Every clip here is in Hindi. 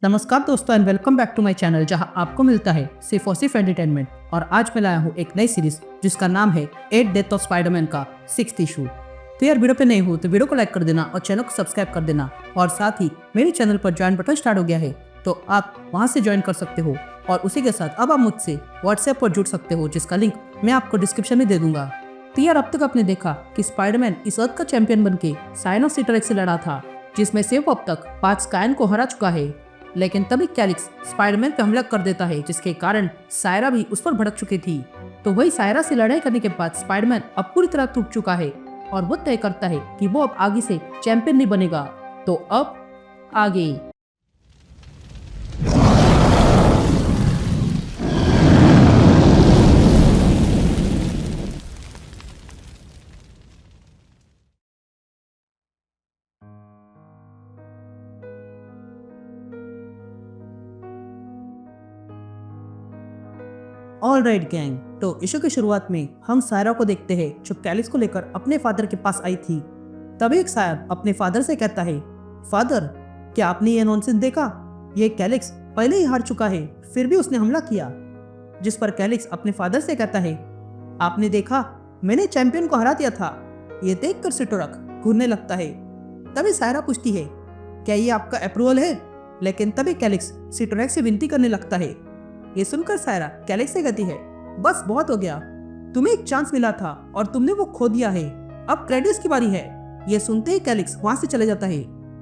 नमस्कार दोस्तों and welcome back to my channel जहां आपको मिलता है सिर्फ और सिर्फ एंटरटेनमेंट। और आज मैं लाया हूं एक नई सीरीज जिसका नाम है 8 डेथ ऑफ स्पाइडरमैन का 6th इशू। तो यार वीडियो पे नहीं हो तो वीडियो को लाइक कर देना और चैनल को सब्सक्राइब कर देना। और साथ ही मेरे चैनल पर ज्वाइन बटन स्टार्ट हो गया है तो आप वहां से ज्वाइन कर सकते हो। और उसी के साथ अब आप मुझसे व्हाट्सएप पर जुड़ सकते हो जिसका लिंक मैं आपको डिस्क्रिप्शन में दे दूंगा। तो यार अब तक आपने देखा कि स्पाइडरमैन इस अर्थ का चैंपियन बन के साइनोस सिटरेक्स से लड़ा था, जिसमें से वो अब तक 5 स्कायन को हरा चुका है। लेकिन तभी कैलिक्स स्पाइडरमैन पे हमला कर देता है, जिसके कारण सायरा भी उस पर भड़क चुकी थी। तो वही सायरा से लड़ाई करने के बाद स्पाइडरमैन अब पूरी तरह टूट चुका है और वो तय करता है कि वो अब आगे से चैंपियन नहीं बनेगा। तो अब आगे ऑल राइट गैंग, तो इशू की शुरुआत में हम सायरा को देखते हैं जो कैलिक्स को लेकर अपने फादर के पास आई थी। तभी एक सायर अपने फादर से कहता है, फादर क्या आपने ये नॉनसेंस देखा? ये कैलिक्स पहले ही हार चुका है फिर भी उसने हमला किया। जिस पर कैलिक्स अपने फादर से कहता है, आपने देखा मैंने चैंपियन को हरा दिया था। ये देखकर सिटोरक घूरने लगता है। तभी सायरा पूछती है, क्या ये आपका अप्रूवल है? लेकिन तभी कैलिक्स सिटोरक से विनती करने लगता है। ये सुनकर सायरा कैलिक्स से कहती है, बस बहुत हो गया, तुम्हें एक चांस मिला था और तुमने वो खो दिया है, अब क्रेडिट्स की बारी है। ये सुनते ही कैलिक्स वहां से चले जाता है।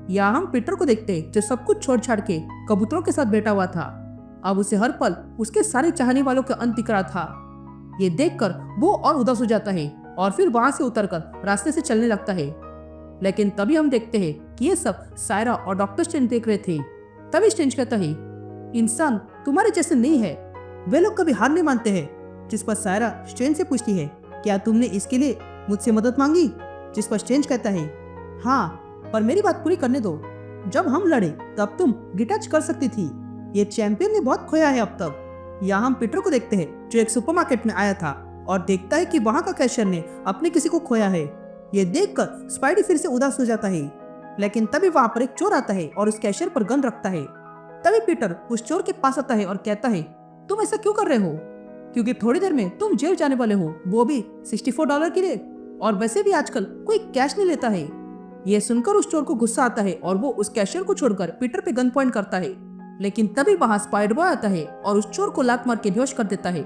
या हम पीटर को देखते हैं जो सब कुछ छोड़ छाड़ के कबूतरों के साथ बैठा हुआ था। अब उसे हर पल उसके सारे चाहने वालों का अंत दिख रहा था। ये देखकर वो और उदास हो जाता है और फिर वहां से उतरकर रास्ते से चलने लगता है। लेकिन तभी हम देखते हैं कि ये सब सायरा और डॉक्टर स्ट्रेंज देख रहे थे। तभी स्ट्रेंज कहता है, इंसान तुम्हारे जैसे नहीं है, वे लोग कभी हार नहीं मानते हैं। जिस पर सायरा स्ट्रेंज से पूछती है, क्या तुमने इसके लिए मुझसे मदद मांगी? जिस पर स्ट्रेंज कहता है, हाँ, पर मेरी बात पूरी करने दो। जब हम लड़े तब तुम डिटैच कर सकती थी। ये चैंपियन ने बहुत खोया है अब तक। यहाँ हम पीटर को देखते हैं जो एक सुपरमार्केट में आया था और देखता है कि वहाँ का कैशियर ने अपने किसी को खोया है। ये देखकर स्पाइडी फिर से उदास हो जाता है। लेकिन तभी वहाँ पर एक चोर आता है और उस कैशियर पर गन रखता है। तभी पीटर उस चोर के पास आता है और कहता है, तुम ऐसा क्यों कर रहे हो? क्योंकि थोड़ी देर में तुम जेल जाने वाले हो, वो भी $64 के लिए। और वैसे भी आजकल कोई कैश नहीं लेता है। ये सुनकर उस चोर को गुस्सा आता है और वो उस कैशियर को छोड़कर पीटर पे गन पॉइंट करता है। लेकिन तभी वहां स्पाइडर बॉय आता है और उस चोर को लात मार के बेहोश कर देता है।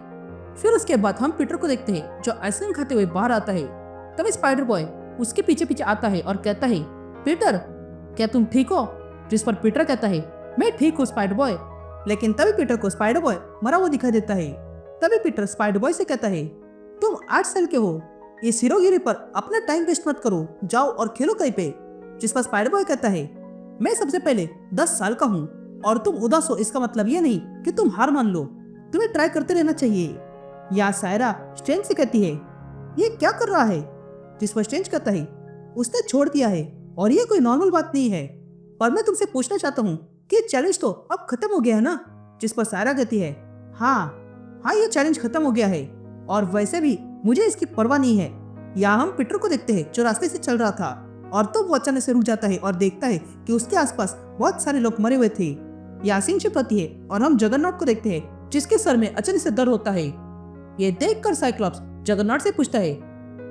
फिर उसके बाद हम पीटर को देखते हैं जो आइसक्रीम खाते हुए बाहर आता है। तभी स्पाइडर बॉय उसके पीछे पीछे आता है और कहता है, पीटर क्या तुम ठीक हो? जिस पर पीटर कहता है, मैं ठीक हूँ स्पाइडर बॉय। लेकिन तभी पीटर को स्पाइडर बॉय मरा हुआ दिखाई देता है। तभी पीटर स्पाइडर बॉय से कहता है, तुम 8 साल के हो, इस हीरोगिरी पर अपना टाइम वेस्ट मत करो, जाओ और खेलो कहीं पे। जिस पर स्पाइडर बॉय कहता है, मैं सबसे पहले 10 साल का हूँ और तुम उदास हो इसका मतलब ये नहीं कि तुम हार मान लो, तुम्हें ट्राई करते रहना चाहिए। या सायरा स्ट्रेंज से कहती है, ये क्या कर रहा है? जिस पर स्ट्रेंज कहता है, उसने छोड़ दिया है और ये कोई नॉर्मल बात नहीं है, पर मैं तुमसे पूछना चाहता हूँ कि चैलेंज तो अब खत्म हो गया है ना? जिस पर सायरा कहती है, हाँ, ये चैलेंज खत्म हो गया है और वैसे भी मुझे इसकी परवाह नहीं है। या हम पीटर को देखते हैं जो रास्ते से चल रहा था और तो वो अचानक से रुक जाता है और देखता है कि उसके आसपास बहुत सारे लोग मरे हुए थे। यासीन शिप आती है और हम जगरनॉट को देखते हैं जिसके सर में अचानक से दर्द होता है। ये देखकर साइक्लॉप्स जगरनॉट से पूछता है,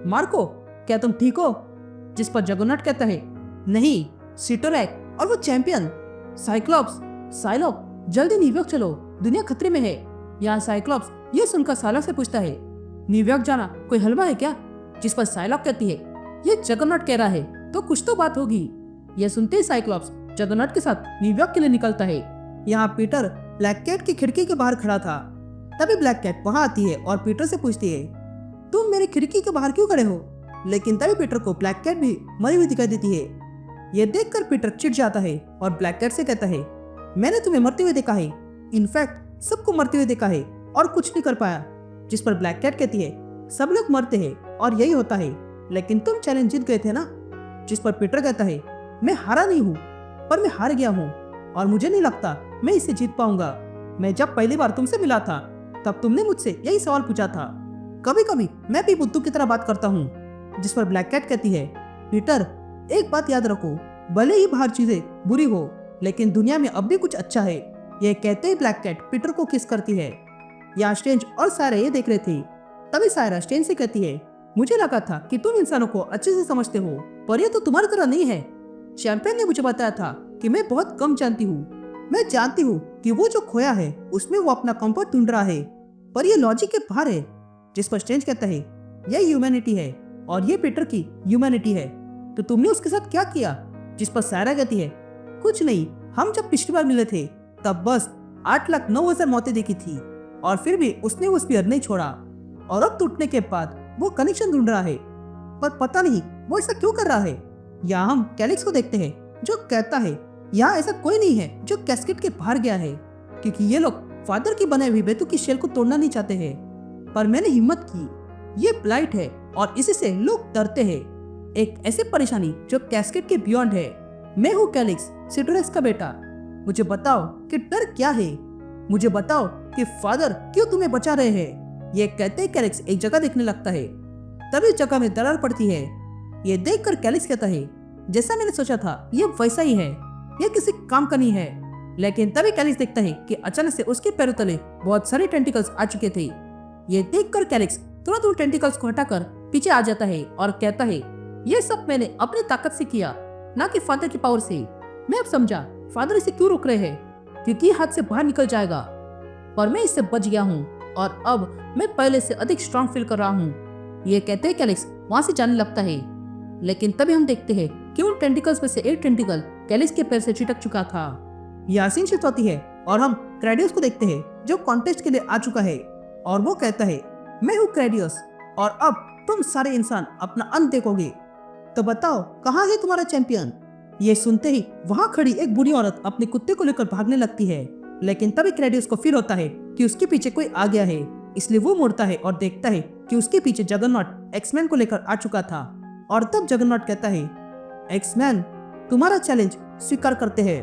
मार्को क्या तुम ठीक हो? जिस पर जगरनॉट कहता है, नहीं, सिटोरैक और वो चैंपियन। साइक्लॉप्स जल्दी न्यूयॉर्क चलो, दुनिया खतरे में है। यहाँ साइक्लॉप्स ये सुनकर साइलॉक से पूछता है, न्यूयॉर्क जाना कोई हलवा है क्या? जिस पर साइलॉक कहती है, ये जगरनॉट कह रहा है तो कुछ तो बात होगी। यह सुनते ही साइक्लॉप्स जगरनॉट के साथ न्यूयॉर्क के लिए निकलता है। यहाँ पीटर ब्लैक कैट की खिड़की के बाहर खड़ा था। तभी ब्लैक कैट वहां आती है और पीटर से पूछती है, तुम मेरी खिड़की के बाहर क्यों खड़े हो? लेकिन तभी पीटर को ब्लैक कैट भी मरी हुई दिखाई देती है। यह देखकर पीटर चिढ़ जाता है और ब्लैक कैट से कहता है, मैंने तुम्हें मरते हुए देखा है, इनफैक्ट सबको मरते हुए देखा है और कुछ नहीं कर पाया। जिस पर ब्लैक कैट कहती है, सब लोग मरते हैं और यही होता है, लेकिन तुम चैलेंज जीत गए थे ना? जिस पर पीटर कहता है, मैं हारा नहीं हूँ, पर मैं हार गया हूँ और मुझे नहीं लगता मैं इसे जीत पाऊंगा। मैं जब पहली बार तुमसे मिला था तब तुमने मुझसे यही सवाल पूछा था। कभी कभी मैं भी बुद्धू की तरह बात करता हूँ। जिस पर ब्लैक कैट कहती है, पीटर एक बात याद रखो, भले ही बाहर चीजें बुरी हो, लेकिन दुनिया में अब भी कुछ अच्छा है। ये कहते ही ब्लैक कैट पीटर को किस करती है। यहाँ स्ट्रेंज और सायरा ये देख रहे थे। तभी सायरा स्ट्रेंज से कहती है, मुझे लगा था कि तुम इंसानों को अच्छे से समझते हो, पर ये तो तुम्हारी तरह नहीं है। शैंपेन ने मुझे बताया था कि मैं बहुत कम जानती हूँ। मैं जानती हूँ कि वो जो खोया है उसमें वो अपना कंफर्ट ढूंढ रहा है, पर ये लॉजिक के बाहर है। जिस पर स्ट्रेंज कहता है, यह ह्यूमैनिटी है और ये पीटर की ह्यूमैनिटी है, तो तुमने उसके साथ क्या किया? जिस पर सायरा कहती है, कुछ नहीं, हम जब पिछली बार मिले थे तब बस 8,09,000 मौतें देखी थी और फिर भी उसने वो स्पीयर नहीं छोड़ा, और अब टूटने के बाद वो कनेक्शन ढूंढ रहा है, पर पता नहीं वो ऐसा क्यों कर रहा है। यहाँ हम कैलिक्स को देखते हैं जो कहता है, यहाँ ऐसा कोई नहीं है जो कैस्केट के बाहर गया है, क्योंकि ये लोग फादर की बनाई हुई बेतु की शेल को तोड़ना नहीं चाहते हैं, पर मैंने हिम्मत की। ये ब्लाइट है और इसी से लोग डरते हैं, एक ऐसी परेशानी जो कैस्केट के बियॉन्ड है। मैं हूँ कैलिक्स, सिडोरस का बेटा। मुझे बताओ कि डर क्या है, मुझे बताओ कि फादर क्यों तुम्हें बचा रहे हैं। ये कहते ही कैलिक्स एक जगह देखने लगता है। तभी जगह में दरार पड़ती है। ये देखकर कैलिक्स कहता है, जैसा मैंने सोचा था ये वैसा ही है, ये किसी काम का नहीं है। लेकिन तभी कैलिक्स देखता है कि अचानक से उसके पैरों तले बहुत सारे टेंटिकल्स आ चुके थे। ये देखकर कैलिक्स तुरंत उन टेंटिकल्स को हटाकर पीछे आ जाता है और कहता है, ये सब मैंने अपनी ताकत से किया, ना कि फादर की पावर से। मैं अब समझा फादर इसे क्यों रोक रहे हैं, क्योंकि हाथ से बाहर निकल जाएगा, पर मैं इससे बच गया हूँ और अब मैं पहले से अधिक स्ट्रांग फील कर रहा हूँ। ये कहते हैं कैलिक्स वहां से जाने लगता है। लेकिन तभी हम देखते हैं कि उन टेंटिकल्स में से एक टेंटिकल कैलिक्स के पैर से चिटक चुका था। यासीन शिफ्ट होती है और हम क्रेडियस को देखते हैं जो कॉन्टेस्ट के लिए आ चुका है, और वो कहता है, मैं हूँ क्रेडियस और अब तुम सारे इंसान अपना अंत देखोगे, तो बताओ कहाँ है तुम्हारा चैंपियन। ये सुनते ही वहाँ खड़ी एक बुरी औरत अपने कुत्ते को लेकर भागने लगती है, लेकिन तभी क्रेडियस को फील होता है कि उसके पीछे कोई आ गया है, इसलिए वो मुड़ता है और देखता है कि उसके पीछे जगरनॉट एक्समैन को लेकर आ चुका था। और तब जगरनॉट कहता है, एक्समैन तुम्हारा चैलेंज स्वीकार करते हैं।